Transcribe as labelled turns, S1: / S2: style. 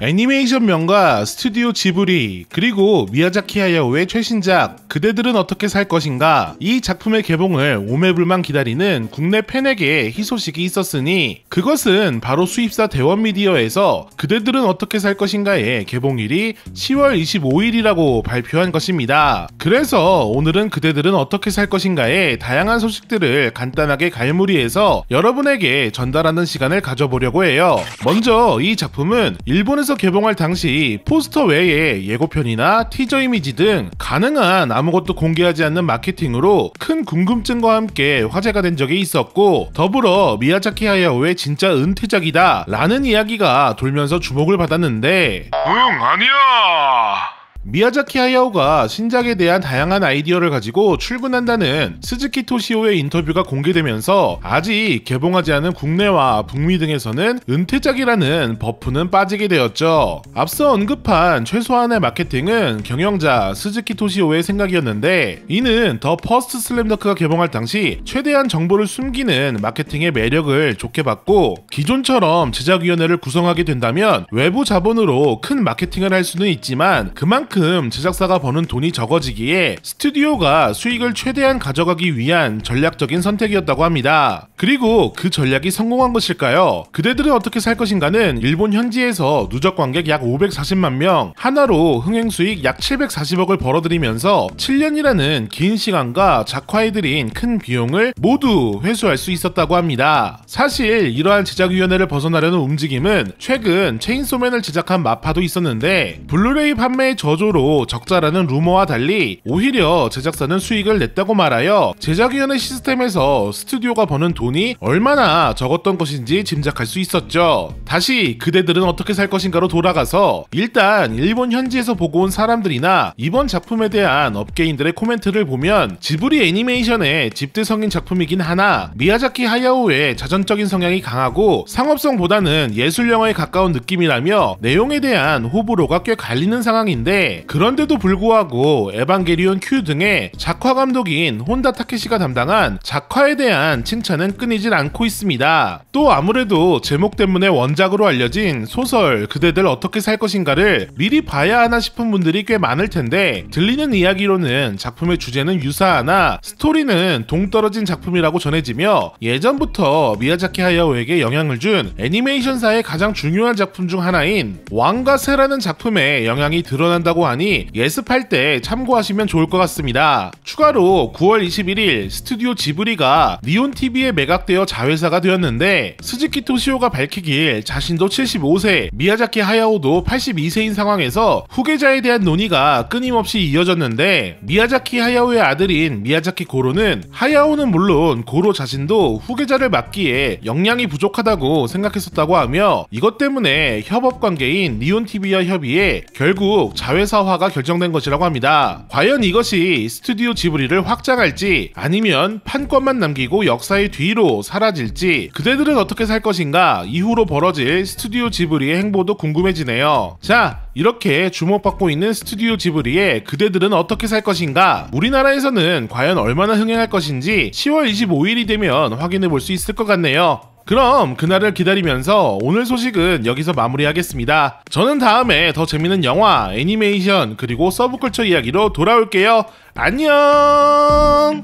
S1: 애니메이션 명가 스튜디오 지브리, 그리고 미야자키 하야오의 최신작 그대들은 어떻게 살 것인가, 이 작품의 개봉을 오매불만 기다리는 국내 팬에게 희소식이 있었으니 그것은 바로 수입사 대원미디어에서 그대들은 어떻게 살 것인가의 개봉일이 10월 25일이라고 발표한 것입니다. 그래서 오늘은 그대들은 어떻게 살 것인가의 다양한 소식들을 간단하게 갈무리해서 여러분에게 전달하는 시간을 가져보려고 해요. 먼저 이 작품은 일본에서 개봉할 당시 포스터 외에 예고편이나 티저 이미지 등 가능한 아무것도 공개하지 않는 마케팅으로 큰 궁금증과 함께 화제가 된 적이 있었고, 더불어 미야자키 하야오의 진짜 은퇴작이다 라는 이야기가 돌면서 주목을 받았는데 아니야! 미야자키 하야오가 신작에 대한 다양한 아이디어를 가지고 출근한다는 스즈키 토시오의 인터뷰가 공개되면서 아직 개봉하지 않은 국내와 북미 등에서는 은퇴작이라는 버프는 빠지게 되었죠. 앞서 언급한 최소한의 마케팅은 경영자 스즈키 토시오의 생각이었는데, 이는 더 퍼스트 슬램덩크가 개봉할 당시 최대한 정보를 숨기는 마케팅의 매력을 좋게 봤고, 기존처럼 제작위원회를 구성하게 된다면 외부 자본으로 큰 마케팅을 할 수는 있지만 그만큼 제작사가 버는 돈이 적어지기에 스튜디오가 수익을 최대한 가져가기 위한 전략적인 선택이었다고 합니다. 그리고 그 전략이 성공한 것일까요? 그대들은 어떻게 살 것인가는 일본 현지에서 누적 관객 약 540만 명, 하나로 흥행 수익 약 740억을 벌어들이면서 7년이라는 긴 시간과 작화에 들인 큰 비용을 모두 회수할 수 있었다고 합니다. 사실 이러한 제작위원회를 벗어나려는 움직임은 최근 체인소맨을 제작한 마파도 있었는데, 블루레이 판매의 저조로 적자라는 루머와 달리 오히려 제작사는 수익을 냈다고 말하여 제작위원회 시스템에서 스튜디오가 버는 돈이 얼마나 적었던 것인지 짐작할 수 있었죠. 다시 그대들은 어떻게 살 것인가로 돌아가서 일단 일본 현지에서 보고 온 사람들이나 이번 작품에 대한 업계인들의 코멘트를 보면 지브리 애니메이션의 집대성인 작품이긴 하나 미야자키 하야오의 자전적인 성향이 강하고 상업성보다는 예술영화에 가까운 느낌이라며 내용에 대한 호불호가 꽤 갈리는 상황인데, 그런데도 불구하고 에반게리온 Q 등의 작화 감독인 혼다 타케시가 담당한 작화에 대한 칭찬은 끊이질 않고 있습니다. 또 아무래도 제목 때문에 원작으로 알려진 소설 그대들 어떻게 살 것인가를 미리 봐야 하나 싶은 분들이 꽤 많을 텐데, 들리는 이야기로는 작품의 주제는 유사하나 스토리는 동떨어진 작품이라고 전해지며 예전부터 미야자키 하야오에게 영향을 준 애니메이션사의 가장 중요한 작품 중 하나인 왕과 새라는 작품에 영향이 드러난다고 하니 예습할 때 참고하시면 좋을 것 같습니다. 추가로 9월 21일 스튜디오 지브리가 니온TV에 매각되어 자회사가 되었는데, 스즈키 토시오가 밝히길 자신도 75세, 미야자키 하야오도 82세인 상황에서 후계자에 대한 논의가 끊임없이 이어졌는데, 미야자키 하야오의 아들인 미야자키 고로는 하야오는 물론 고로 자신도 후계자를 맡기에 역량이 부족하다고 생각했었다고 하며, 이것 때문에 협업관계인 니온TV와 협의해 결국 자회사화가 결정된 것이라고 합니다. 과연 이것이 스튜디오 지브리를 확장할지 아니면 판권만 남기고 역사의 뒤로 사라질지, 그대들은 어떻게 살 것인가 이후로 벌어질 스튜디오 지브리의 행보도 궁금해지네요. 자, 이렇게 주목받고 있는 스튜디오 지브리의 그대들은 어떻게 살 것인가, 우리나라에서는 과연 얼마나 흥행할 것인지 10월 25일이 되면 확인해 볼 수 있을 것 같네요. 그럼 그날을 기다리면서 오늘 소식은 여기서 마무리하겠습니다. 저는 다음에 더 재밌는 영화, 애니메이션, 그리고 서브컬처 이야기로 돌아올게요. 안녕!